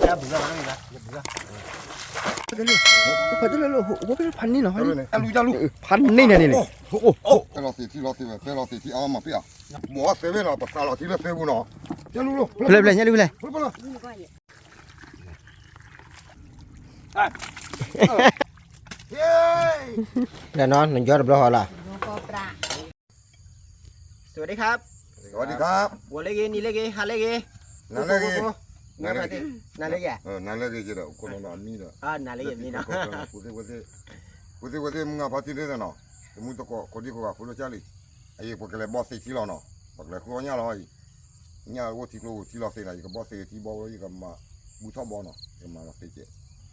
Ya buka mana ni lah? Ya buka. Padahal lo, gua pikir pan ni noh. Jalu. Pan ni ni. Oh. Kalau sih, ama pia. Mau seven apa salah tidak seven no. Jalu lo. Boleh, nyali boleh. Boleh. Yeay. แน่นอนมันยอดบล็อกละสวัสดีครับ สวัสดีครับ บัวเล็กนี่เล็กฮาเล็ก นั่นเลย นั่นเล็กนั่นเล็ก นั่นเลยจีละคนละนี่ละ นั่นเล็กนี่นะ Kuziมึงอ่ะพอที่ได้เนาะมึงตะโกคนที่เขาคุยจ้าเลยไอ้พวกเลยบอสที่เราเนาะพวกเลยเขาเนี่ยเราไอ้เนี่ยว่าที่เราเสียอะไรก็บอสที่บอกว่าอีกมาบูชาบอลเนาะก็มาเสียเจ้า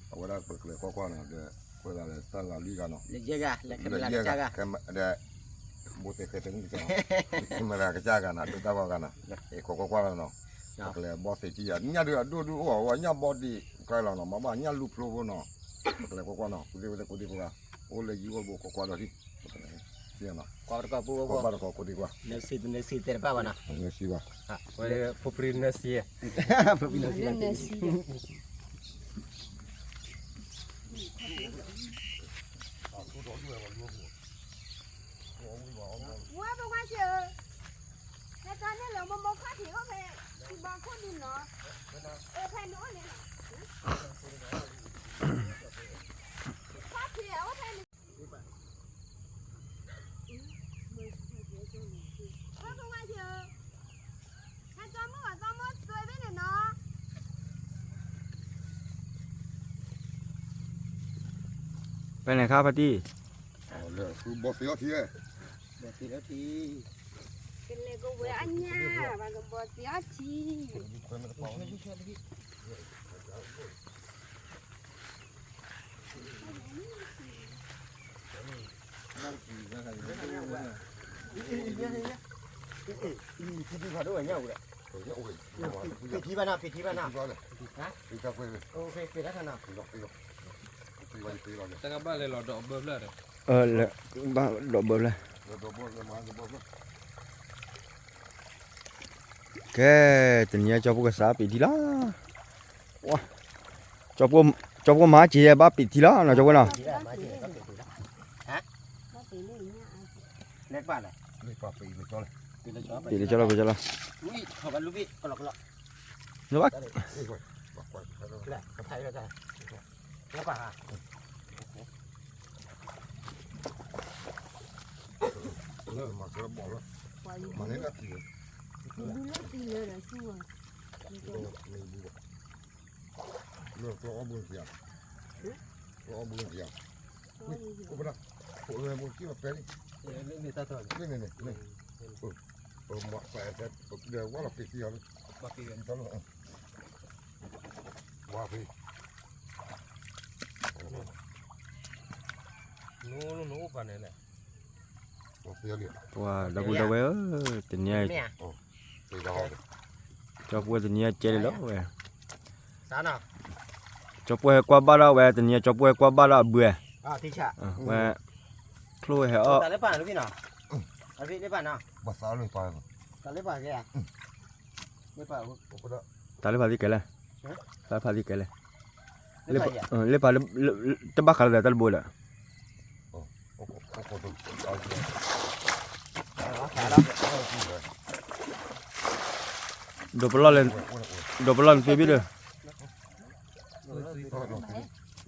เอาไว้ได้พวกเลยเขาเนาะเดี๋ยวพวกเราตั้งเราลีกันเนาะ เล็กเจ้าเล็กเป็นอะไรเจ้ากัน แค่เดี๋ยวบูเตะเคยถึงที่จะมาแล้วก็จ้ากันนะดูตากันนะไอ้เขาเนาะพวกเลยบอสที่เนี่ยเดี๋ยวดูว่าเนี่ยบอดี้ใครเราเนาะมาบ้านเนี่ยลูกโลเนาะพวกเลยเขาเนาะคุยพวกโอ้เลยยูว่าก็แล้วที่เสียนะ ก็ปู ก็บ้านก็ดีกว่า เนสีเตะป้าวนะ เนื้อชีวะ วันนี้พบปรินเนสีพบปรินเนสีว่าเป็นว่าเชื่อแต่ตอนนี้เรามาบอกข้าที่เขาไปที่บางคนดินเนาะแผ่นนู้นเนี่ยข้าที่เอาแผ่นว่าเป็นว่าเชื่อถ้าจอมว่าสวยไปเนี่ยเนาะ ไปไหนครับพอดี เลยคือบอสเสียที เดี๋ยวทีแล้วที เป็นเลยก็เวอันเนี่ยมันก็บอกเสียที พี่พาด้วยเนี่ยเลยพี่บ้านนะพี่บ้านนะฮะ พี่จะไปเลย โอเคพี่แล้วนะ พี่วันปีเราเนี่ย แต่ก็บ้านเลยหลอดดอกเบิ่มเลย เลยบ้าดอกเบิ่มเลย เราตัวบอสเลยมาตัวบอส แกตัวนี้จอบก็สาปีทีละว้าจอบก็มาเจียบ้าปีทีละนะจอบก็นะ เล็กบ้านเลย นี่ปลาปีนี่ตัวเลย ปีละชอบ ปีเดี๋ยวจะเรา อุ้ยเขากันลูกพี่ก็หลอก นึกว่า นี่ก่อนก่อน แหละกับไทยก็ได้แล้วป่ะ เริ่มมาเกือบบอกแล้วมาเนี่ยนะที ดูแลตีเลยนะชัว ไม่ดูเริ่มตัวอ้อมบุญเสียตัวอ้อมบุญเสียนี่กูไม่ได้กูเลยบุญที่มาเป็น นี่ตาตัว นี่มาใส่แต่เดี๋ยวว่าเราปีที่เรา ปักเกลือ ตลอดว่าพี่ นู้กันเนี่ยแหละ ว่าเสียเลย ว้าดับเบิลดับเบิลตัวนี้ เนี่ย ตีดาว จอบก็ตัวนี้เจ๋เลยแล้วเว้ย สานะ จอบก็กว่าบ้าแล้วเว้ยตัวนี้จอบก็กว่าบ้าแล้วเบื่อ ที่ฉะ เว้ยคลุยเหรอ แต่เล็บป่านลูกพี่เนาะพี่เล็บป่านเนาะ ภาษาเลยไป แต่เล็บป่านแกเล็บป่าน ผมก็ได้ ตาเล็บพาดีกันเลยตาพาดีกันเลย เล็บ เล็บพาจะบ้ากันเลยตาบุญละ โอ้โหตัวเอาเลย ดบล้อเลยดบล้อฟีบีเลย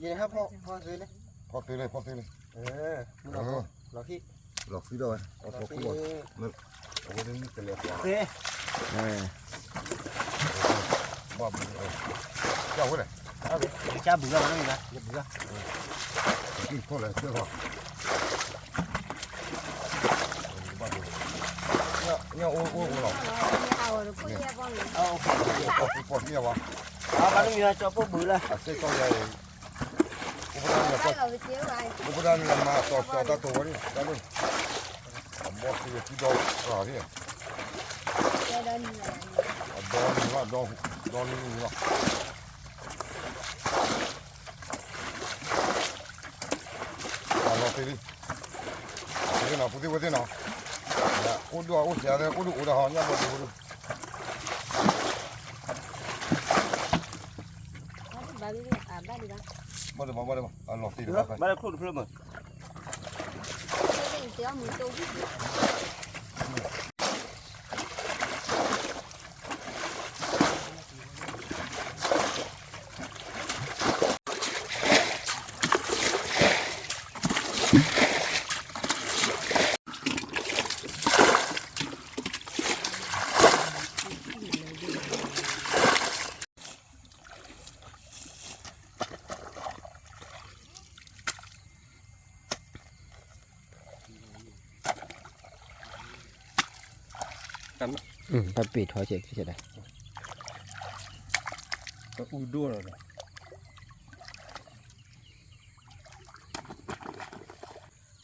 ยังครับพ่อซื้อเลย พอตีเลยหลอกพี่ หลอกพี่ด้วยเอาตัวกูเอาไว้นี่เป็นเลย โอเค ว่ามึงเจ้าไว้เลย เอาไปจ้าเบื่อมันนี่นะอย่าเบื่อ กินพอเลยเจ้าพ่อเนี่ยโอ้หรอ เอาหรือคุยบ้าง เอาโอเค พอเนี่ยวะ เอาบ้านนี้จะพวกเบื่อเลย เซ็กก็ใหญ่อุปทานเนี่ย ได้เราไปเที่ยวไป อุปทานเนี่ยมาต่อตาตัวนี่ได้เลยบอสที่ดอกอะไรเนี่ย เดิน ดอนนี่ว่าเราตีดินะพูดที่นะอุดอุดเสียเลยอุดหางเนี่ยมาดู ba đi à ba đi ba Mà được mà ăn lọt thì được Ba là khô được mà. cái gì tiêu mình tô biết ta bị thôi chị đây Có u đua rồi.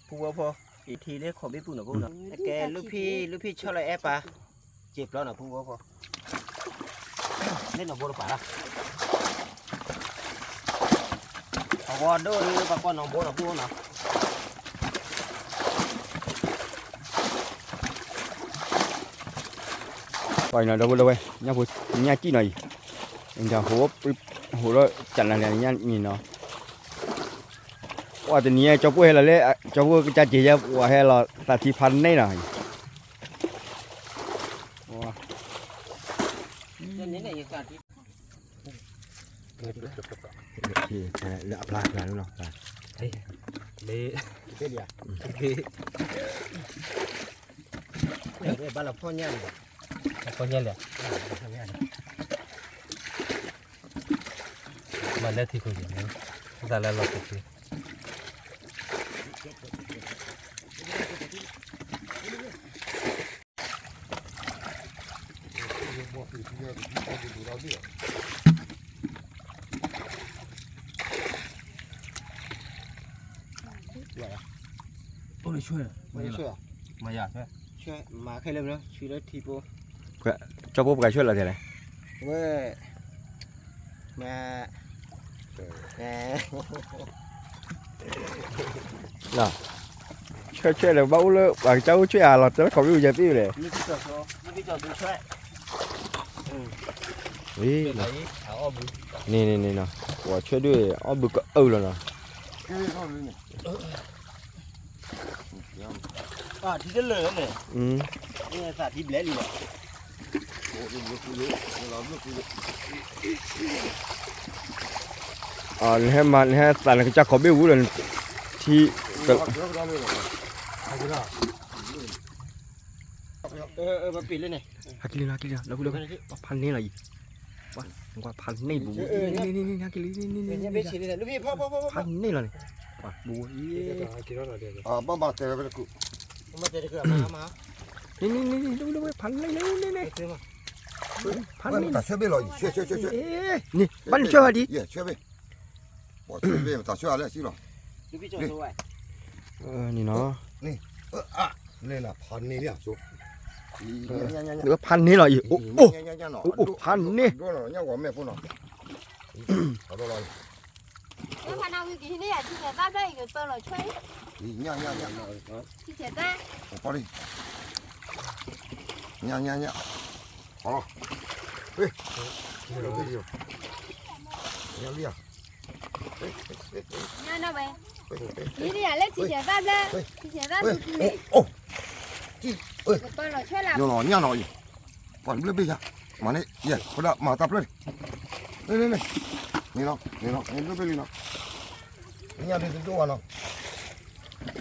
พูว่าพออีกทีได้ขอไม่ปุ่นนะพวกนะแกลูกพี่ชอบอะไรแอปปะเจ็บแล้วนะพูว่าพอเล่นหนอบัวหรือเปล่าล่ะเอาวอดด้วยหรือปากก้อนหนอบัวหนอพูนะ coi nó đâu đâu nhá bố nhá chi này anh chàng hồ đó chặn là nhá nhìn nó qua từ nhá cho bố hay là lẽ cho bố cái cha chỉ ra qua hay là ta thi phân này này nên đến này cả thì thì lạ là đúng không Lê. cái gì à để ba là phô nha Có nhân lẹ. Mà lẹ thì không gì nữa. Ra là lọt thì. Ôi trời. mấy chuyện Mà dạ thế. chuyện mà khai lên đó chuyện đó thì bố cho bố cái chuyện là thế này với mà nào chuyện là bao lơ bằng cháu chuyện à là cháu có biết gì biết này như cái trò tôi chơi ý Đấy, áo ôm. nè nè quả chuyện đuôi ó bự cỡ rồi nè cái đó này à thì rất lớn này ừ nghe cả thịt lẻ liền hay mà hay tại là chắc có biết vũ lần thì mà pin lên này hạt liên đâu pan này là gì qua pan này bù này hạt liên nhà bé chỉ lên lúc đi phô pan này là này bù Cái đó là được. mà tè về cụ mà để cái mà này đâu pan này pan này ta chơi bên rồi chơi nè bắn chơi đi chơi bên bỏ chơi bên ta chơi lại xí rồi lúc đi trò rồi nè nó nên là pan này nhá số nữa pan này là gì pan này đó là nhau của mẹ phụ nó đó là nếu mà nào cái này thì sẽ ta đây cái tơ là chơi nha thì sẽ ta bỏ đi nha bỏ ê nha lia nha nào bé cái này lấy thì sẽ ta ra thì sẽ ta được gì cái tơ là chơi là nha nó gì còn biết bây giờ mà này yeah có đã mà tập lên này này nó biết bên nó nha đi chỗ vào nó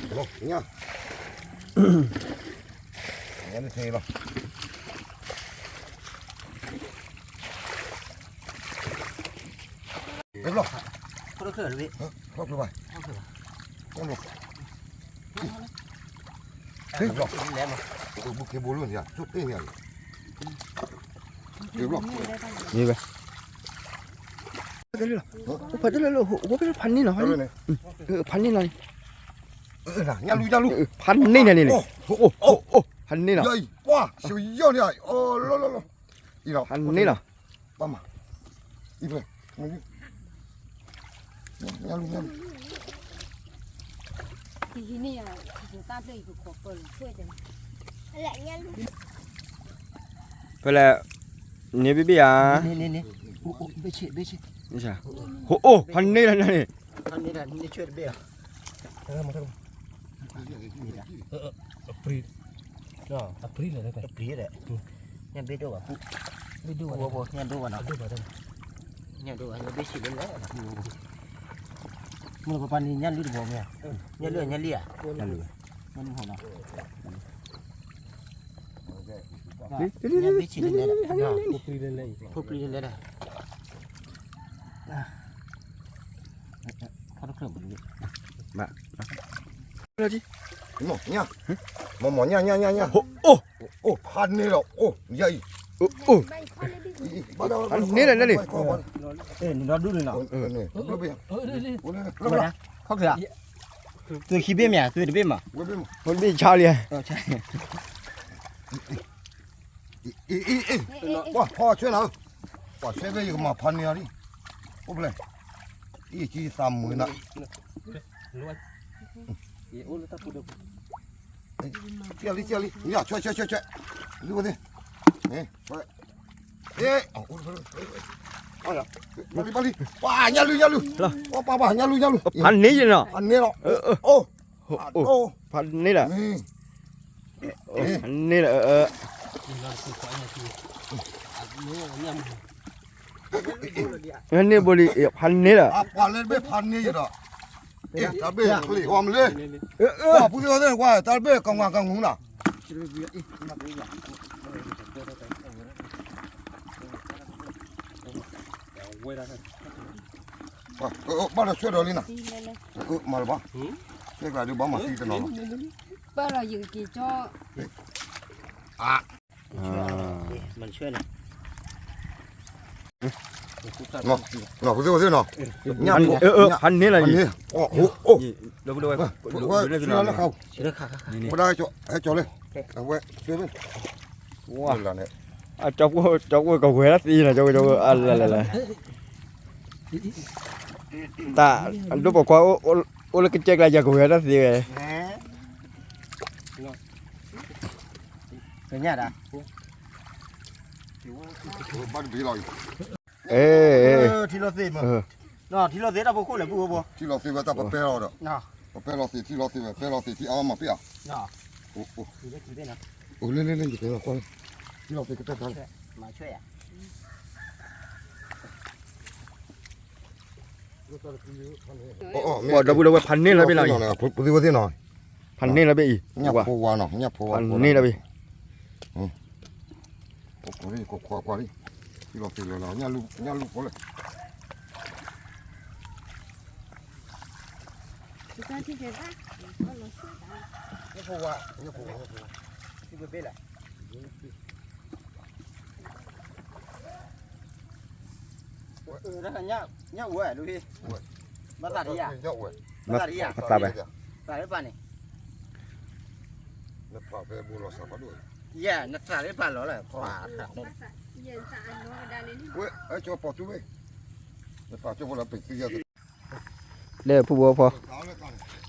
được nha nha đi thế rồi được rồi có được rồi không được rồi không được thế rồi lẻ mà bút cái bố luôn nhỉ chút cái nhỉ được rồi như vậy phải đấy là có cái pan này nó pan này này là nha lu pan này này pan này nào dây quá siêu dơ này lo đi nào pan này nào ba mà đi về nha lu thì cái này là thì ta đây cái cột bờ chơi đấy lại nha vậy là nếu bây giờ nè โอ้เบชิเบชิ นี่ใช่โอ้พันนี่แล้วนี่ อันนี้แหละนี่ช่วยเบี้ย เออมาทำปรีอ๋อปรีเลยได้ไป ปรีแหละเนี่ยเบี้ยดูอ่ะ ไปดู บัวบัวเนี่ยดูอ่ะเนาะ ดูมาทำ เนี่ยดูอ่ะเนี่ยเบชิเป็นแล้วมึงก็ปานนี้เนี่ยลิ้นบัวเนี่ยเนี่ยเลื่อนเนี่ยเลี่ย นั่นเลย มันหัวเนาะ นี่ เนี่ยเบชิเป็นแล้ว ปรีเลยเลย พวกปรีเลยได้เขาต้องเคลื่อนหมดเลย แล้วจิ 喏，伢，毛毛伢伢伢伢，哦哦，盘你了，哦，呀，哦，把它， พันนี่แล้วนี่ เออนี่เราดูเลยเนาะ 那边， เออเลย 我来， ดูนะเขาคือตัวขี้เบี้ยเนี่ยตัวเบี้ยมา 我边嘛， มันมีชาเลย ใช่ 哇，跑去哪？哇，这边有个嘛盘你啊哩，我不来，1G3枚呢， รู้ว่าโอ้แล้วถ้าพูด 这里，你呀，去，溜的，哎，快，哎，哦，哎呀，把你，哇，伢溜，哇，爸，伢溜， พันนี่เนาะ 盘你了，哦， โอ้ 哦， พันนี่แหละ พันนี่แหละงั้นนี่บริพันนี่แหละ 啊，把那边盘你了，哎，咱别处理，我们嘞，哇，不是那哇，咱别刚红了。 เวลา 把它削掉里呢， đi lên lên 嘛了吧？这个就把嘛洗的了。 bao giờ dừng kỳ cho มันช่วยเลย 那不是我这呢， พันพันนี่แหละนี่ 哦哦哦， เราไปดูไป 我去那好， ช่วยค่ะ 我来叫，还叫嘞，我这边， ว้า 了呢， จับกูกับเวลาตีนะจับกูอะไรตาดูบอกว่าโอ้แล้วก็เจ๊กอะไรจากเวลาตีเลย เป็นเนี่ยนะ 把你背了， เอ้ย ที่เราเสียมั้งเนาะที่เราเสียเราพูดเลยพูดบ่ 提了这个咋不背了的？ เนาะ 我背了谁？提了这个，背了谁？提啊嘛背啊， เนาะ 哦哦， คือได้คือได้นะ 哦来，你背了，过来，提了这个在哪里？ มาช่วยอ่ะ 哦哦， บอกเราพูดว่าพันนี่แล้วไปไหน 不是我这呢， พันนี่แล้วไปอีก 人家破完了，人家破 พั 完 น。นี่แล้วไป 我哩个夸哩，提了这个了，人家路过来。 thì con thì phải ra con nó suốt à นี่พูดว่านี่พูดว่าที่เป็นแหละแล้วกันเนี่ยวัวดูพี่มาตัดที่อ่ะ 要喂， มาตัดที่อ่ะ มาตาไป ตัดได้ป่ะนี่ 那怕别不了啥不了。 แย่นักตัดได้ป่ะหรอเลยขวาตัดได้ giờ xa nó đã lên 喂，哎，叫跑出来，那怕叫不了被这样子。 เด้อผู้บัวพอ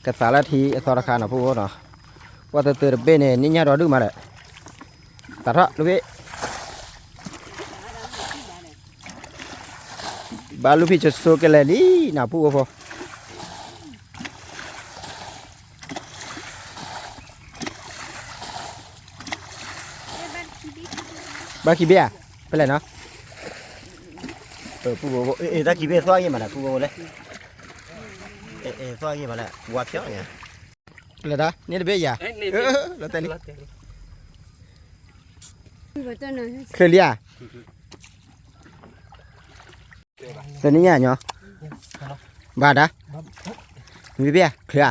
กระสาละทีสารคานะผู้บัวเนาะว่าแต่เตือนเบเนี่ยนี่เนี่ยเราดูมาเลยตัดละลูกพี่บาลูกพี่จะโซกันเลยนี่นะผู้บัวพอ บาคีเบียไปเลยเนาะ ผู้บัวตะกี้เบี้ยซ้อยยังมาละผู้บัวเลยซ้อยยังมาละวัวเพี้ยเนี่ย ไปเลยนะนี่เบียอย่าแล้วแต่นี่ vừa tôi nói เคยเลียแต่นี่เนาะบาดอ่ะมีเบียเคลีย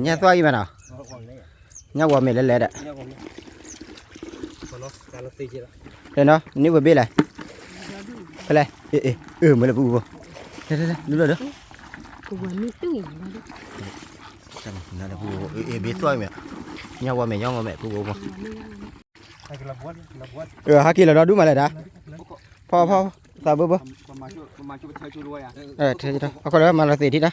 เนี่ยซ้อยยังมาเนาะเนี่ยวัวไม่เล่นๆอ่ะ การละตีจีละ เดี๋ยวเนาะนี่วัวเบี้ยเลยไปเลยมาเลยผู้บัวเดี๋ยวดูเลยเด้อ của mình tươi màนั่นแหละผู้เบี้ยซ้อยเนี่ยเนี่ยวัวแม่ย่องวัวแม่ผู้บัว ไอ้กระบวนกระบวน ฮากิเราดูมาเลยนะพอตาเบื่อ มาช่วยเธอช่วยรวยอ่ะ เธอจะเอาคนละมาละสี่ทีนะ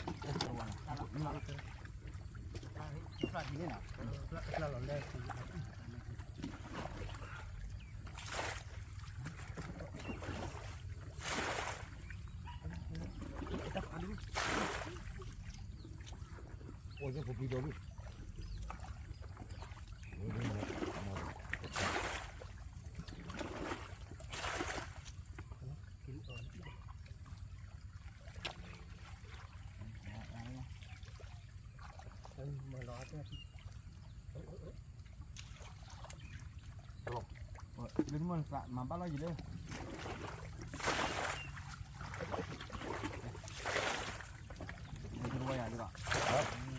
我这不比较路。Jadi mana mampat lagi deh. Kedua ya, juga.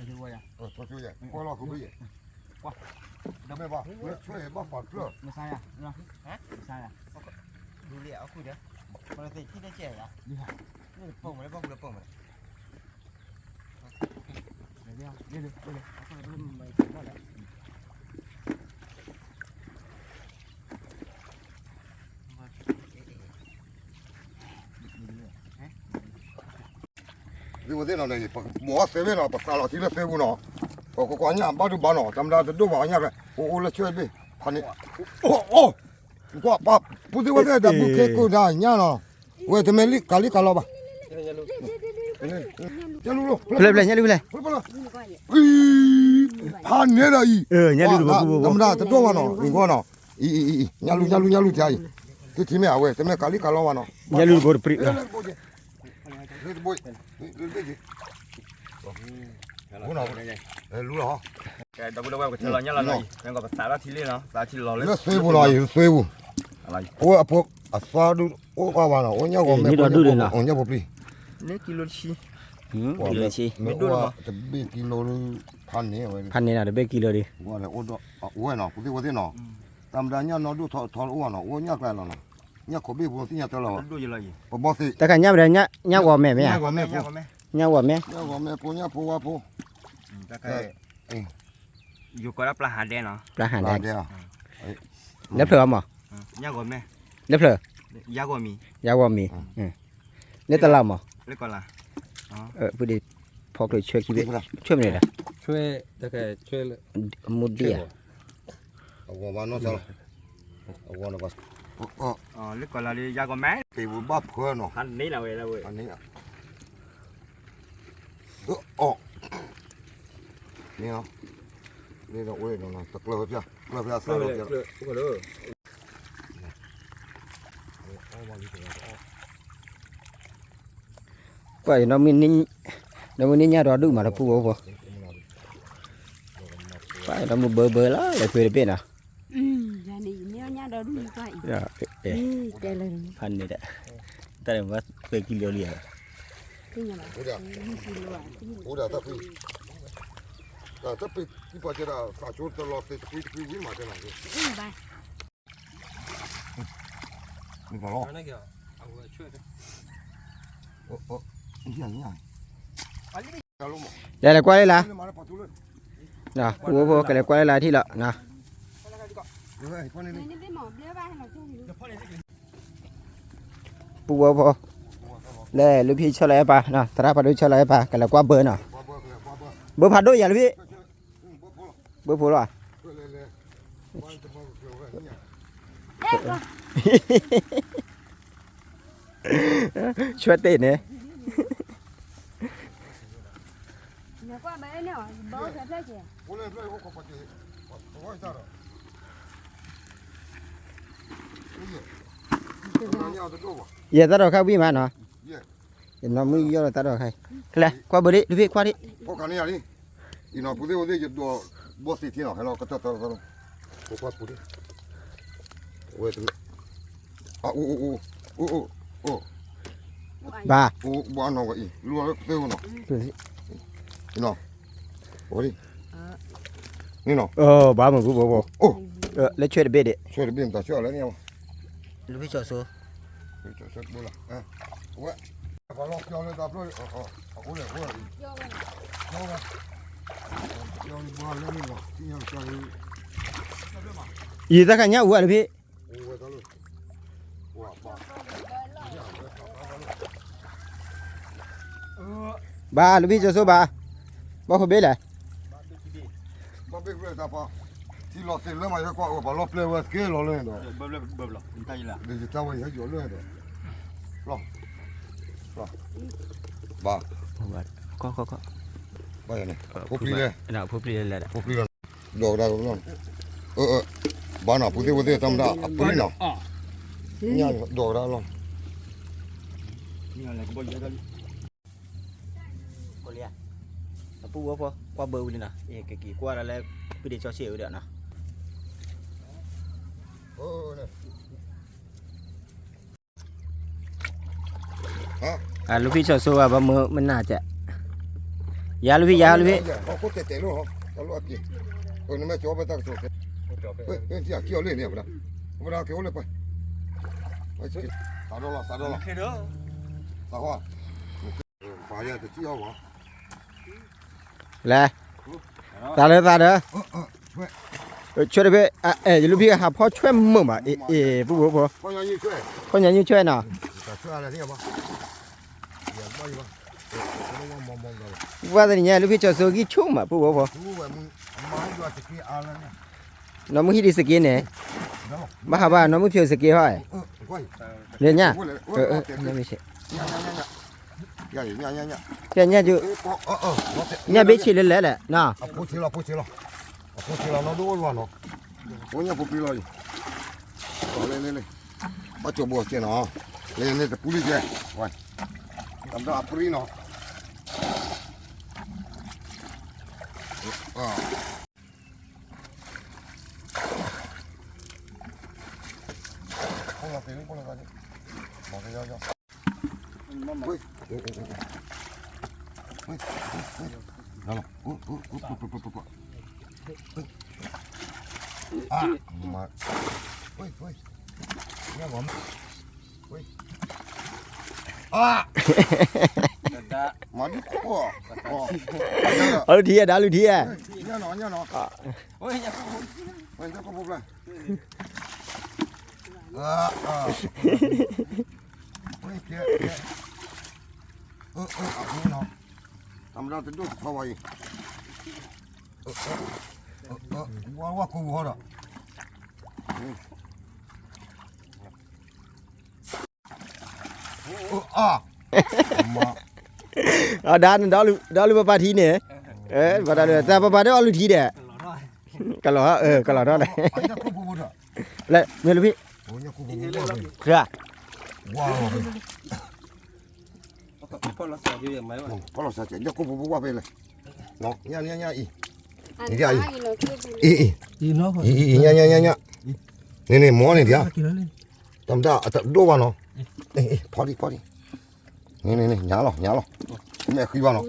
Kedua ya. 出去也，过了后边也。哇，那边吧，出来把发出。 Mesaya, nah. Hah? Mesaya. Dulu aku dah. Kalau saya tidak cek ya. Lihat. Ini pom, lepas aku pom. Dia, dia. Aku belum baik dah. Vì vậy nào này, bỏ xe bên nào, bắt là thì là xe bu nào, có nhà bao nhiêu bao nào, tầm đó đâu vào nhà này, ô là chơi đi, hắn này, ô, có bắp, bút đi vậy đấy, bút cái cô này nhà nào, vậy thì mình cà lo ba, chơi luôn, Boleh, nyali boleh. hắn này là gì, Nyali dulu. tầm đó đâu vào nào, mình có nào, nyalu chơi, thì mẹ vậy, thì mẹ cà lo vào nào, Nyali baru peri. Lúa cái đâu đâu cái chờ nhá là này đang có xả ra thì lên nó xả thì lò lên nó xuôi bu này xuôi bu ô à bộ à sao đu ô qua vào nào ô nhau còn mẹ nhau bột đi lấy kilo chi Kilo chi. mẹ qua tập bị kilo pan này vậy Pan ni ada be kilo di. qua là ô đó ô nào cũng đi qua thế nào tam đa nhau nó đu thọ ô nào ô nhau cái nào nhau có bị buồn thì nhau tao là đôi gì là gì bỏ bỏ thì Takkan nya beranya nya wa me ya. nhau mẹ Nya wa me. nhau qua po cái dù có đáp là hạt đen nó Pelahan là dah. đây à Lep lho mo. nhá gồm nè Lep lho. giá gồm mì Ya wa mi. Ni telah mo. lấy còn là Budi pok le chue ki be. Chue me dah. ช่วยแต่แกช่วย Mudi ya. ô vào nó sao ô vào nó vào lấy còn là đi giá gồm mấy thì bu bắp khơi nó hắn ní là vậy anh ấy à ồ nè nó đây là ôi nó tắc lơ chưa sao lơ chưa Pai no min ni nya ro du ma la pu bo. Pai no mu bơ la le phe be na. Giờ này nếu nhà đó đúng vậy. Ya. Cái lần Pan ni dah. Tadi mas pe kilo dia. cái nhà udah udah tapi tiba aja dah kacau terlalu tapi macam mana bài. ni kalau nó kìa ôngជួយ ini yang kalau mau Dah la kuai la. mana patulun Nah, pu bo ke la kuai la thi la. Nah. rồi con này Này cái mỏ bia ba là chơi. Pu bo. Le lu phi cho lại ba. Nah, tara pa du cho lại ba ke la kwa bơ nah. Bơ phat do ya lu phi. Bơ phu lo. Chua tê nè. Nhà qua bé nào bố sẽ thấy gì? boleh boleh kok pakai kau cara ini ada dua Giờ ta rồi khai bi mà nó. Iya. Nó mới vô là ta rồi khai. Kle, qua bơ đi, lu phi qua đi. kau kan ni ali ino putih je dua bos itu no hello kata kata kau kuat putih wait Ba. buat no kau lu tu no ino ori ni no Ba mà bơ. Lấy chuyện bê đi. so dia biar tak so lah ni Lu phi cho số. Set bola. Wah. Kalau kau le tak boleh. Boleh. Vô bên. Kau ni bola ni lah. Tinggal cari. Gì ta khai nhá u lu phi. Wah tak lu. Wah, Ba lu phi cho số ba. Ba không biết lại. Babe boleh tak apa. Si lo se le mai kau kalau play wes ke lo le no. bơm lọ tay là Dia tahu yang jual le dah. Lo. Ba. Có. ไปเนี่ยพวกพี่เลย น่ะพวกพี่เลย พวกพี่เลยดอกดาวน้องบ้านอ่ะพูดพูดทำได้ปุ๊บเนาะเนี่ยดอกดาวน้อง cô lia pu vô qua bờ đi nè cái kỳ qua là lấy bây để cho xỉu được nè lúc khi cho số à bà mơ mình nào chạy giá lúc khi có tệ tệ luôn không có luôn kì nó mới cho bà ta cho cái gì kêu lên nè bà ta kêu lên phải sao đó là sao hoa phải giờ thì chiêu hả là ta đó chơi được bé lúc khi học họ chơi mồm mà bu có nhà như chơi nào qua đây nhà lúc khi cho số cái chung mà bu nó mới đi skin này mà hả ba nó mới phiêu skin hỏi lên nha nó mới sẽ nhà chứ nhà biết chỉ lên lẽ lẽ nào pochi la nó đuôi vào nó có nhà pochi la lên bắt cho bùa kia nó lên cái puli kia vậy làm đó apri nó không làm tiếng không làm gì bỏ cái dao mà nghe bấm mà đi ở đi đã lưu đi nha nó ôi cho con bục này ôi kia nó làm ra tới đâu bao vậy qua cô hoa đó đó lưu ba thi nè và ta ba đó lưu thi nè cái lọ đó này lại nghe lưu kìa có là sao chứ mấy mà có là sao chạy cho cô bố qua về này nó nha Anh Đi ai? nói gì nữa kia gì nó nha nè mỏ này kìa tầm ta tầm đua vào nó phó đi nè nhá lò mẹ khi vào nó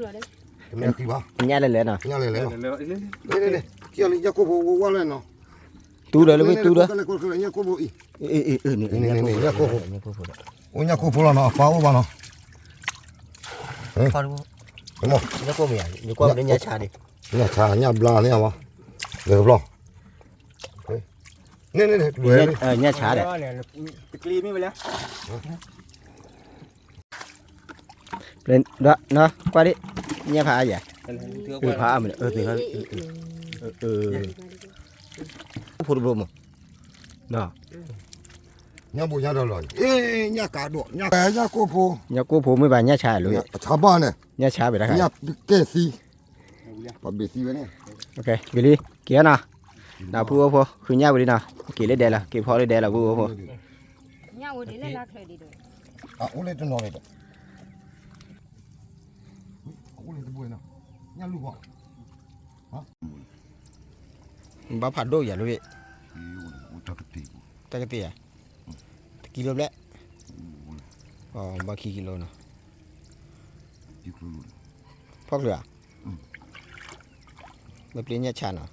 mẹ khi vào nhà lên nè nha lên nó đây kia lên cho cô bố qua lên nó tu đó lưu tu đó nha cô bố nè nha cô bố nha cô bố là nó phá vào nó con đúng không nhà cô mẹ nhà cô đến nhà trà đi nhà trà nhà bla này hả được không nè nhà trà đấy lên đó nó qua đi nhà phá gì phá mình phụ đồ mà đó nhà bố nhà đâu rồi nhà cả độ nhà cô phụ mới bài nhà trà luôn chả ba này nhà trà vậy đó nhà kê si và bê si vậy này ok về đi kia nào nào phụ cứ nhà về đi nào kỳ lấy đè là kỳ phò lấy đè là phụ nhau rồi đến là thời đi được ô lên trên nó này ô lên cái bụi nào nhà lụa bà phạt đôi vậy luôn vậy ta cái tiền kilo đấy ba kilo nào phóc rồi à mấy plei nhà chả nào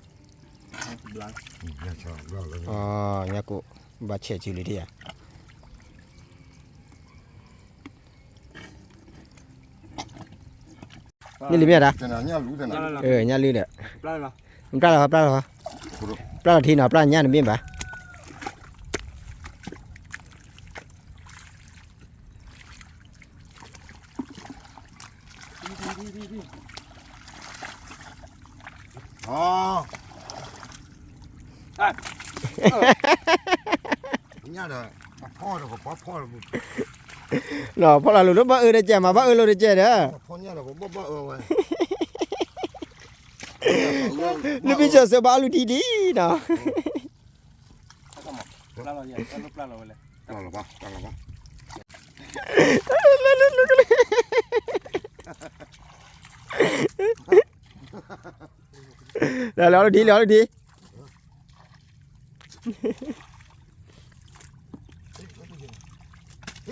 nhà cô bà trẻ chịu lấy đi à nhà lì mẹ đã nhà lì đấy pla là thì nào pla nhà nó biết bà nhà đóพ่อrồi nó phó là lúc đó bà đây chè mà bà rồi đây chè đóพ่อnhà đó bà vậy ลูกพี่เชื่อเสือบ้าลูกดีเนาะ ปลาเราใหญ่ก็ลูกปลาเราเลย Kalau lepas, kalau lepas. แล้วดีแล้วดี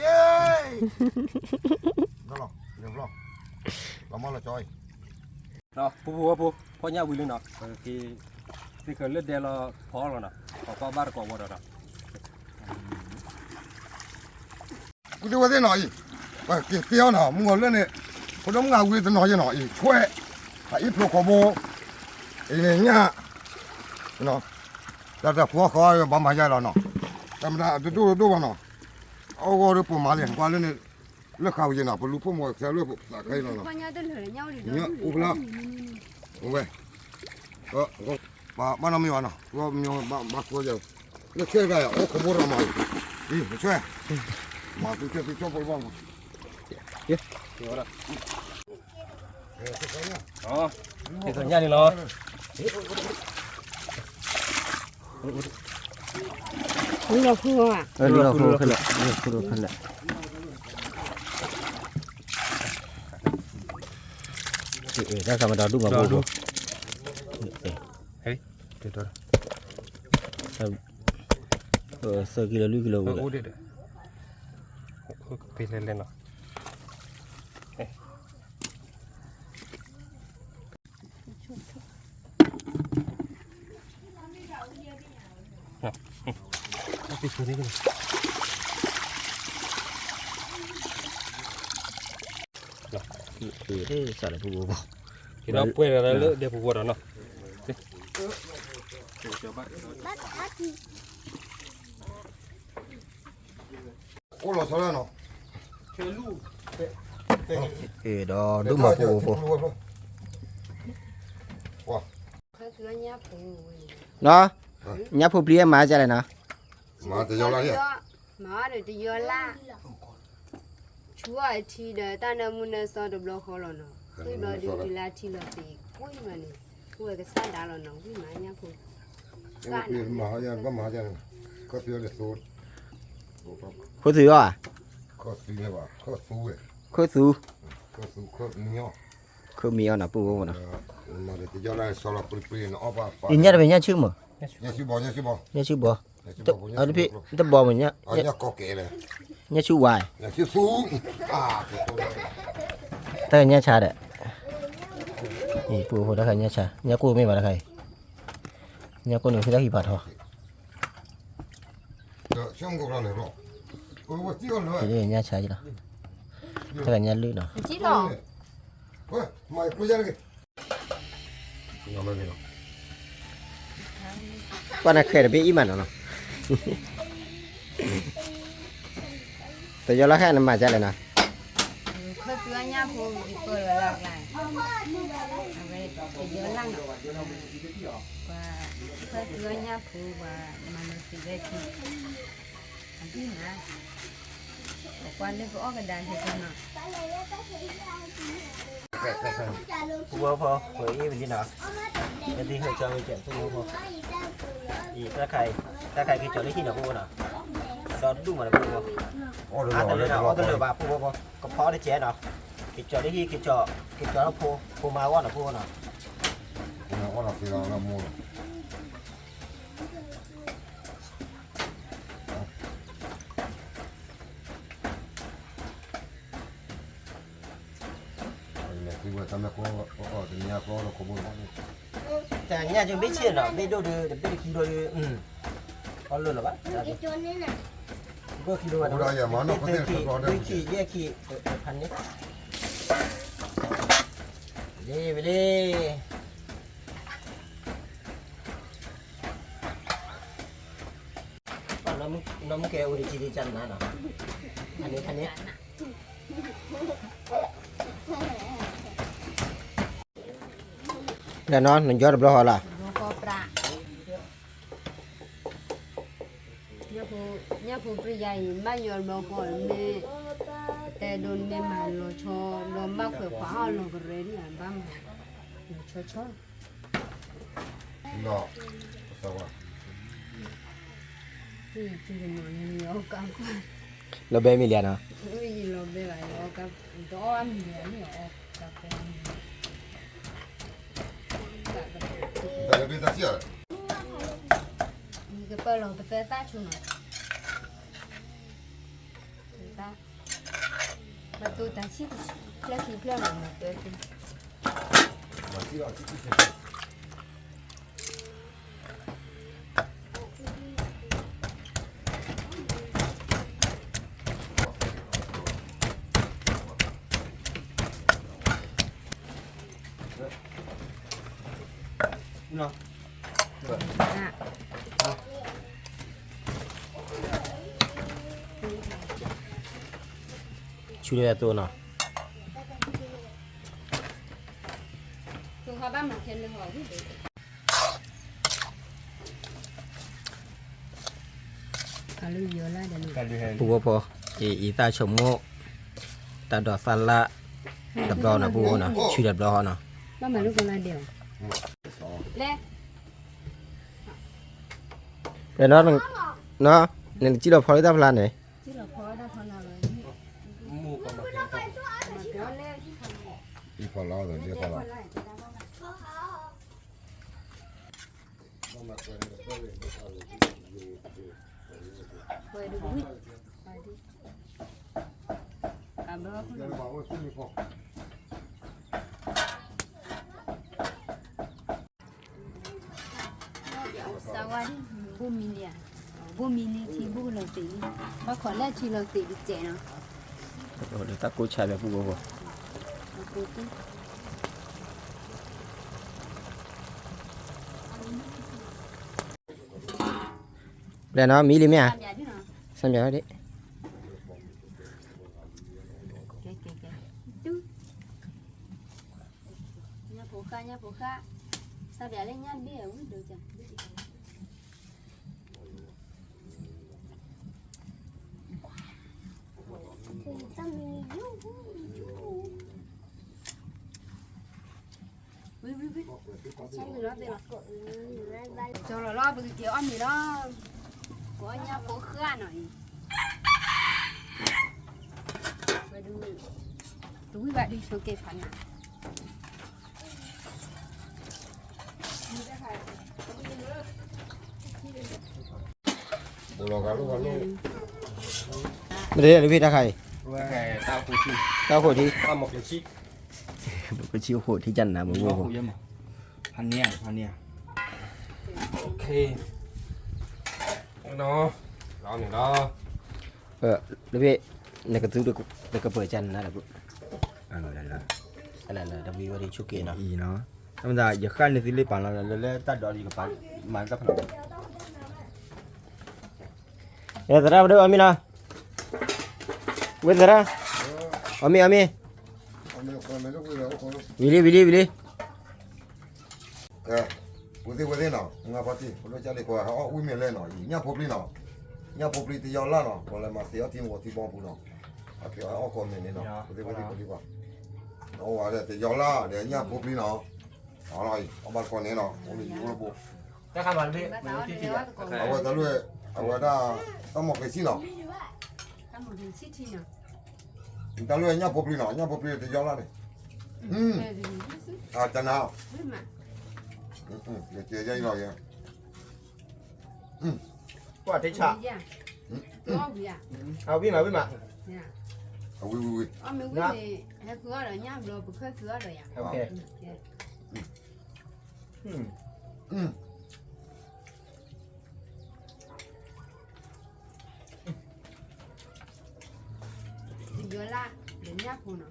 Yeay. Dah lah, dia belum. Lama lah coy. เนาะผู้พ่อเนี่ยวิ่งเลยเนาะที่เคยเลือดเดียวเราพอแล้วเนาะก็บ้านก็วัดเนาะ Aku tu ada nak i. Ba ke piao na, mu ngol ne. Ko dom nga wi de no ye no i. Chue. Ha i pro ko bo. I ne nya. No. Da ko ko ba ma ya lo no. Da ma du ba no. O go ru pu ma le kwa le ne. Le kha wi na bu lu pu mo sa lu pu sa kai lo no. พ่อเนี่ยเดินเลยเนี่ยดิ Nya u bla. O we. Ba na mi wa no. Ko mi ba ko je. Le che ga ya o ko bo ra ma. I, chue. Ma tu che ti chopo il banco. เดี๋ยวละอ๋อที่เคยเนี่ยนี่เนาะ นี่เราพูดอ่ะ ลูกเราพูดขึ้นละลูกพูดขึ้นละถ้าสมมติเราดูมาพูด เฮ้ยเดี๋ยว เสือกิโลลูกกิโล โอ้เดี๋ยวไปเล่นเนาะไปชวนนี่กันสัตว์พูด ที่เราป่วยอะไรเดี๋ยวพูดเนาะ O lo so no. ดอดูมาพูด เขาคือเนี่ยพูด เนาะเนี่ยพูดเปรี้ยมาจะเลยนะ Ma te yo la ya. มาเดี๋ยวจะยอละชัวร์ทีเดียวตอนนั้นมุนเนี่ยสอนดับล็อกเขาแล้วเนาะคุยเราดีทีละทีละทีคุยมันนี่คุยก็สั่นดาวแล้วเนาะคุยมาเนี่ยพูด Ma ya, ba ma ya. Ko pio le so. พูดถือว่า Ko su ne ba. Ko su e. คือสู Ko su ko ni yo. คือมีเอาหน่ะพูดว่านะ Ma te yo la so la pri no ba pa. อีเนี่ยเป็นเนี่ยชื่อมั้ง Ya si bo, ya si bo. เนี่ยชื่อบ่ Ya si แต่ bo. เอาดิพี่แต่บ่เหมือนเนี่ย Ya ko ke le. เนี่ยชื่อวาย Ya si su. Ah, ke to. แต่เนี่ยชาเด้นี่ปูพูดได้ใครเนี่ยชาเนี่ยกูไม่มาได้ใครเนี่ยกูหนึ่งที่ได้กี่บาทเหรอ Yo shong go la ne ro. Ko wo ti yo lo. จะได้เนี่ยชาจีละแต่เนี่ยลื่นเนาะ จีหรอ Oi, ma ko ya le. No me vino. ว่าน่ะเคยได้ไปอีมันเนาะแต่ยอละแค่นั้นมาจะเลยนะ เขาคือเนี่ยพูดเปิดหลากหลายเอาไปจะยอลังว่าเขาคือเนี่ยพูดว่ามันสิได้ที่อันนี้นะบอกว่าเรื่องก็ออกกันได้ใช่ไหม พูดว่าพอเฮ้ยเป็นที่ไหนเป็นที่เคยเจอไปเจ็บพูดว่าพออีถ้าใครเคยเจอได้ที่ไหนพูดนะดอดูมาเลยพูดว่า O lo แต่ lo เลย le. นะเอาแต่เลยว่าพูดว่าก็พอได้เจ๊เนาะเคยเจอได้ที่เคยเจอแล้วพูดมาว่านะพูดนะ Una hora que la mo. Thì vừa tao có nhà có nó có bốn. แต่เนี่ยจะไม่เชื่อเนาะไม่ดูดูจะไม่ได้คิดดูเอาเลยหรอวะก็คิดดูว่าขี่แยกขี่พันนี้ไปเลยน้ำแกวดิจิดิจันนะเนาะอันนี้เดี๋ยวนอนหนึ่งยอดบล็อกละ ก็ปลาเนี่ยผู้ปริยัยไม่ยอมบอกก่อนแม่แต่โดนแม่มาโลชอโดนบ้าเผื่อขวาเอาลงกระเรียนบ้างชอ No. Ça va. นี่คือหนูนี่เอากับ เราเบมิเลียนะ ไม่ยินเราไปไหนเอากับตัวมีนี่เอากับเป็น T'as la bétassière. นี่ก็เปิดลงไปเฟต้าชุนหน่อยตาประตูตาชิดเพลที่เพลหน่อยเปิด Vas-y, là, tu sais. nó อ่ะ ชูเรียตัวเนาะ ตัวเขาบ้านมาเทียนเลยหัววิ่ง เขาลืมเยอะแล้วเดี๋ยวนี้ cái gì hay ปูพออีตาชมโมตาดอกซันละดับดอนะปูนะชื่อดับดอนะ บ้านมาลูกคนละเดียวเล่ เดี๋ยวเนาะเนี่ยจีเราพอได้พลานไหน ที่เราพอได้พอเราเลย mua con bạc มาเดี๋ยวเล่ที่ทำ Il faut là, il faut là. ไปดูวิ่งไปดิกลับแล้วคุณสวัสดีบุมิเลียบุมิลีที่บุเราตีมาขอแรกที่เราตีดิเจเนาะ เดี๋ยวตากูชายแบบปูพอ ดูดิ เดี๋ยวเนาะมีลิเมีย ทำยาที่เนาะ สัญญาดิ แกดูเนี่ยผูกขาsao để lên nhăn đi ở được chưa cho là lo bởi kiểu ăn gì đó có nhà phố khá này và đúng vậy đi số kê phản ạ Alo, alo, alo. ไม่ได้เลยพี่ตาใคร cái tao phụ chi ตาโหดที่ tao một cái chi ก็ชิวโหดที่จันนะมึง nó โว้ phụ emพันเนี่ยโอเคเนาะรอหนึ่งรอ แล้วพี่ในกระตุ้นเด็กกระเปิดจันนะเด็กอันนั้นดับวิวดีชุกเกนะอีเนาะธรรมดาอย่าขั้นในที่เล็บปานเราเลยตัดดอกดีกับปานมันก็พนันเดี๋ยวจะรับด้วยอามีนะเว้นจะรับอามี วิลลี่ Uite no, nga pati, lo chale ko ha u mi le no, nya popli no. Nya popli ti yaw la no, ko le ma ti ya ti mo ti bon pu no. A ki a ko me ni no. Uite ba. No wa le ti yaw la, le nya popli no. A la i, o ba ko ne no, o mi yo lo bo. จะทำอะไรพี่ไม่รู้ที่ที่ A wa ta lu a wa da ta mo ke si no. ta một hình xích chi nào Ta lu nya popli no, nya popli ti yaw la ni. A ta na. biết mà Ye che ya lo ya. ว่าที่ฉะ gì à có gì à เอาพี่มา nè A wi. ông mình biết gì hay cửa rồi nhá rồi bực hơi cửa rồi à โอเค thì vừa la đến nhá phụ nó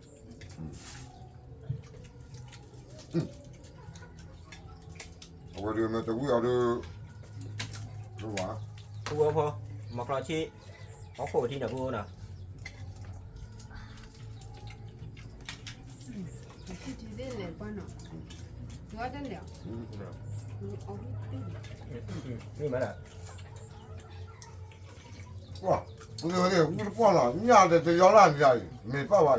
A wa de me te wi a de. Lo wa. ปูพอมากรอชีเขาโคที่ไหนปูน่ะ thì đây là quan nó cửa đến liệu ông biết นี่มาละ Wa. Uite, u po la, nya de ti yaw la ni ya. Me pa wa.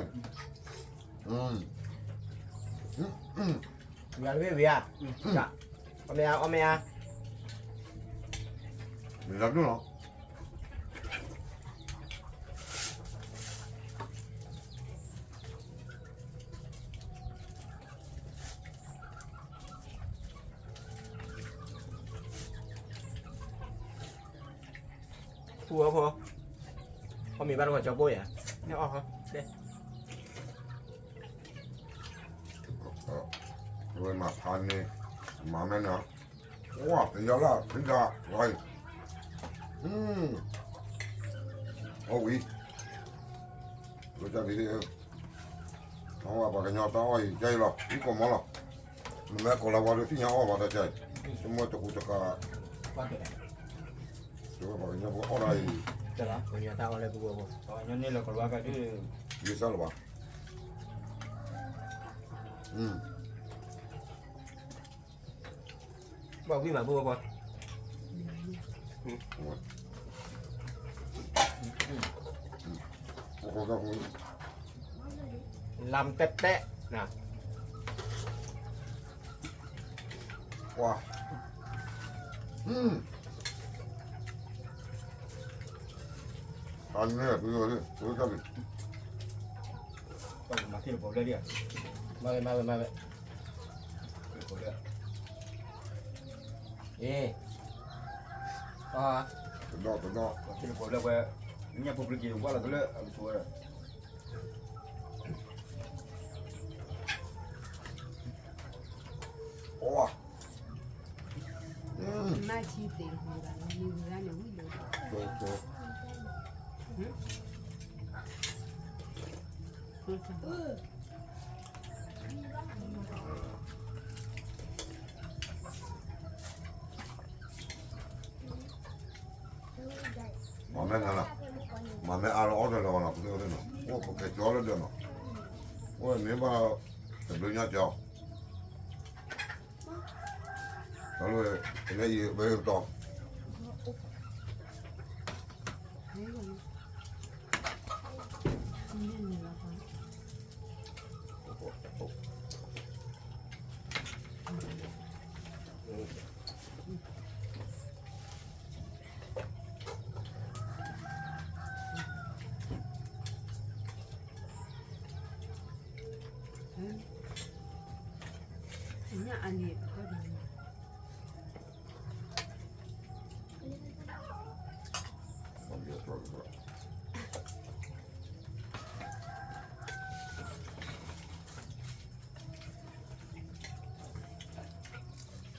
งานพี่เวียจะ เอาไม่เอา มีรับด้วยเนาะ ผัวพอเขามีบ้านก่อนเจ้าปุ้ยอ่ะเนี่ยออกครับเด้ rồi mà than này mà mẹ nó wow thì giờ là tính ra rồi ôi rồi cho đi đi nó vào cái nhau tao ơi chơi rồi ít còn món rồi mẹ còn là vào được thì nhau vào đây chơi chúng tôi chụp cả บ้านเกิด chúng vào cái nhau ở đây เจ้าละคนนี้ตาอะไรผัวพอ ตอนนี้เราก็ว่ากันที่ đi sao rồi bàบอกพี่หมาผัวพอ ลำแตะๆนะ wow ăn nữa bây giờ đi tôi cho đi ต้องมาที่ผมเลยเดียว มาเลยเอ๊ะอ๋อ từ đó ที่ผมเลยว่าเนี่ยผมเกี่ยวว่าเราก็เลยเอาชัวร์ wow มาชีเต็มหัวกันมีเวลาเนี่ยวิ่งเลย tôi มาแม่นั่นน่ะมาแม่เอาออเดอร์แล้วนะเพื่อนเนาะโอ้โหแกจ่อเลยเนาะโอ้ยเนี่ยว่าจะดูเนี่ยจ่อแล้วเลยเนี่ยยี่ไปต่อ เนี่ยอันนี้ก็ดี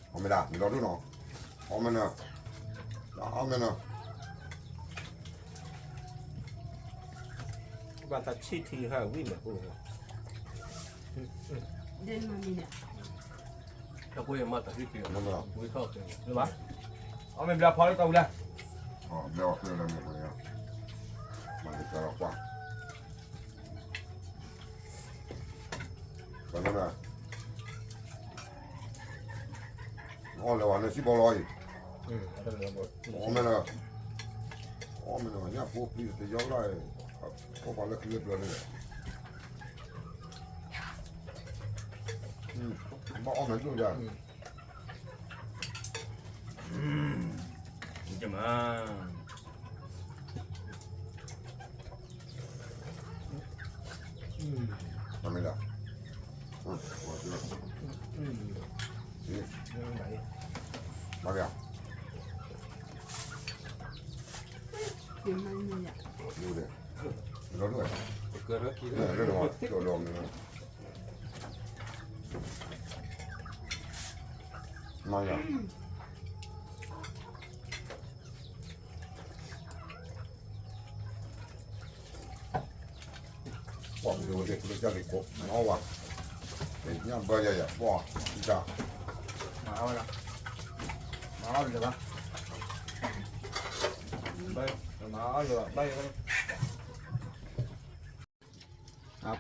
เอาไม่ได้มีเราด้วยเนาะเอาไม่เนาะเอาไม่เนาะ บ้านตัดชีทีค่ะวิ่งแบบผัว เดินมามีเนี่ย ถ้าคุยมาแต่ที่เกี่ยว นั่นเนาะ คุยเข้าเกี่ยวหรือวะเอาไม่เป็นไรพอแล้วตัวเลย อ๋อเดี๋ยวซื้อแล้วเนี่ยมันจะกระกว่าตอนนั้นน่ะอ๋อแล้ววันนี้สิบร้อย เอาเรื่องหมด อ๋อไม่เนาะเนี่ยพวกพี่จะย้อนได้ก็พอแล้วเคลียร์เลยมาเอาเหมือนกัน จะมา ทำไม่ได้มาเดี๋ยว เดี๋ยวมันมีอ่ะ ดูดิเราด้วย เกิดแล้วคิด เนี่ยเรื่องว่าตัวลงนี่มาเดี๋ยวบอกดูดิคุณจะได้กบเอาวะเนี่ยเบอร์ใหญ่ๆบอกจ้า มาเอาละมาเอาเลยปะไปมาเอาเลยไป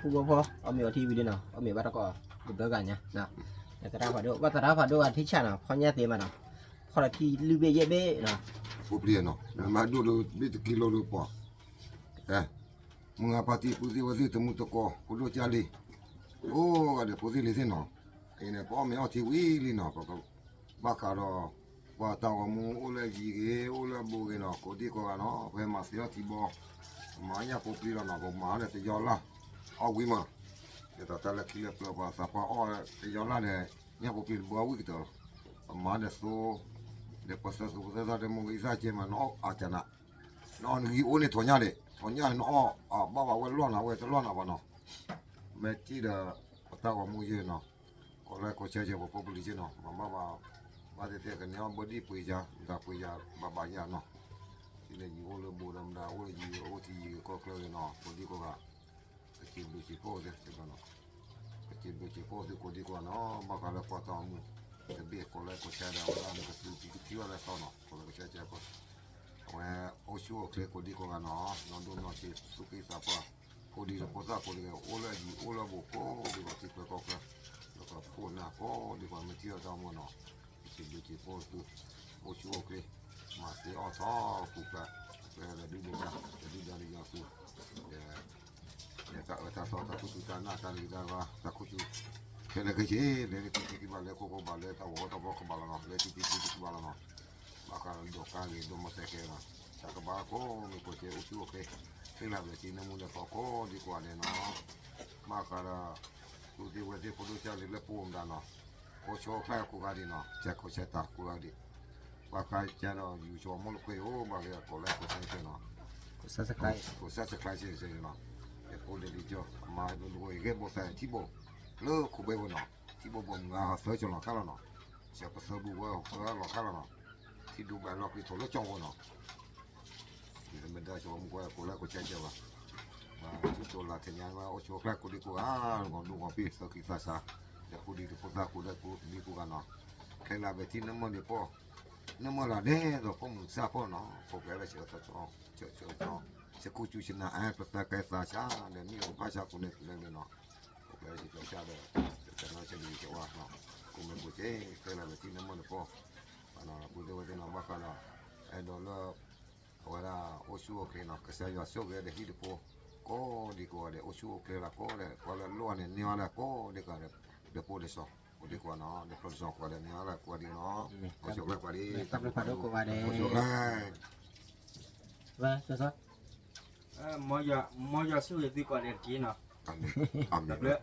ผัวพอเอาเมียทีวีดิเนาะเอาเมียบ้านก็ดูเบอร์กันเนี่ยนะแต่ตาผัดด้วยว่าตาผัดด้วยที่ฉันอ่ะพอเนี่ยเต็มอ่ะเนาะพอละทีลือเบย์เบ้เนาะ ผู้เปลี่ยนเนาะมาดูบิดกิโลดูปอมึงอาปาติปุติวสิตมุตโกปุโดจาลีโอ้ก็เดี๋ยวปุติลิสิเนาะไอ้เนี่ยพ่อไม่เอาทีวีลีเนาะก็ ဘာကတော့ဘာတော့မူအိုလေကြီးကေအိုလေဘူကေနော်ကိုဒီကောကနော်ဘယ်မှာစီရတီဘောမာညာပိုပလီနော်ဘောမာနဲ့တကြောလာအော်ဝီမာဒါတလည်းကိလေပလဘာစပါအော်တကြောလာနဲ့ညာပိုပလီဘောဝီကတော့မာနဲ့ဆိုလေပတ်စဆိုဒါတဲ့မုန်ကြီးစားချင်မနော်အာချနာနော်ငီအိုနေထော်ညာလေထော်ညာနော်ဘာဘာဝဲလွန်လာဝဲတလွန်လာပါနော်မဲတီတာတော့မူရေနော်ကိုလည်းကိုချဲချဲပိုပလီချင်နော်မမဘာတဲ့တဲ့ကနေဘဒီပွေကြဒါပွေကြဘာရနော်ဒီလေဒီဟိုလိုဘူရမ်ဒါဟိုကြီးဟိုတီကိုကလောနော်ကိုဒီကောကအချစ်လူချီပိုတဲ့စကနော်အချစ်လူချီပိုတဲ့ကိုဒီကောနော်ဘာကလည်းပတ်တော်မူတဘေကိုလည်းကိုချဲတာဝါနဲ့ကသူတီဝါလည်းဆောနော်ကိုလည်းချဲချဲပိုဝဲအိုရှိုကလေကိုဒီကောကနော်နော်ဒုနော်ချီစုကိစာပါကိုဒီတော့ပတ်ကိုလည်းအိုလာကြီးအိုလာဘူကိုဒီကောတိကောကแล้วก็พูดนะก็ดีกว่าไม่เที่ยวตามมันเนาะสิดูที่พูดคือโอ้ชัวร์เลยมาเสียอ้อท้อกูก็แล้วดูนี่นะดูดาริยากูเนี่ยถ้าสอนถ้าคุยกันหน้าตาดีได้ว่าถ้าคุยแค่เล็กๆเลยที่บ้านเล็กก็บ้านเล็กถ้าว่าถ้าบอกก็บ้านละเนาะเล็กที่บ้านละเนาะบางครั้งดอกการเลยดูมาเสกเลยนะถ้าก็บ้านก็มีคนเที่ยวชัวร์เลยที่เราเลยที่น้ำมันจะก็ดีกว่าเนี่ยเนาะบางครั้งดูดีว่าที่ผู้ดูแลเลยปูมด้านเนาะโคชแค่กูก็ดีเนาะเจ้าโคชตากูก็ดีว่าใครจะเนาะอยู่ชัวมอลคุยโอ้บางเรื่องก็แล้วก็ใช่เนาะ ကိုဆက်စကိုင်း ก็ใช่ใช่เนาะเด็กคนเดียวจ้ะมาดูดูอีกบ่ใช่ที่บ่เลิกคุยบ่เนาะที่บ่บ่งาเสือจนหลังข้าเนาะเจ้าก็เสือดูว่าเสือหลังข้าเนาะที่ดูแบบเราคือโถแล้วจ้องเนาะที่มันได้ชัวมึงก็แล้วก็ใช่จ้ะว่าจุดตัวละเทียนว่าโอชัวแค่กูดีกูก่อนดูก่อนพี่สักกี่ภาษาเดี๋ยวกูดีกูตากูได้กูดีกูกันเนาะแค่ละเวทีน้ำมันดีพอน้ำมันละเนี่ยเราพวกมึงทราบพอเนาะพวกเราเชื่อต่อจ้องเชื่อจ้องเชื่อกูจูชนะภาษาแก่ภาษาเดี๋ยวนี้ภาษากูเนี่ยเรื่องนี้เนาะพวกเราเชื่อชาเลยแต่เราเชื่อดีแค่ว่าเนาะกูไม่พูดเจ๊แค่ละเวทีน้ำมันดีพอเนาะกูเดี๋ยวเนาะว่ากันเนาะไอ้ดอลลาร์เวลาโอชัวแค่เนาะก็ใช้ยาสูบเลยเดี๋ยวที่ดีพอก็ดีกว่าเดี๋ยวโอชูเคลียร์ละก็เลยก็เลยล้วนเนี่ยเนื้อละก็ดีกว่าเดี๋ยวพูดได้สองดีกว่าเนาะเดี๋ยวพูดสองกว่าเดี๋ยวเนื้อละกว่าดีเนาะโอชูละกว่าดี ตับเลยพาดก็ว่าได้ โอชูละ ว่าซะ มอยาสู้ดีกว่าเด็กกินเนาะ อันนี้ เลย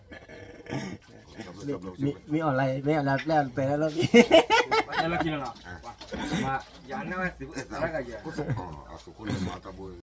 มีออนไลน์ไม่ออนไลน์แล้วไปแล้วรอบนี้ แล้วกินเนาะมาอย่างนั้นว่าสิบอะไรกันอย่าง ก็สุกอ่ะสุกุลมาตะบุ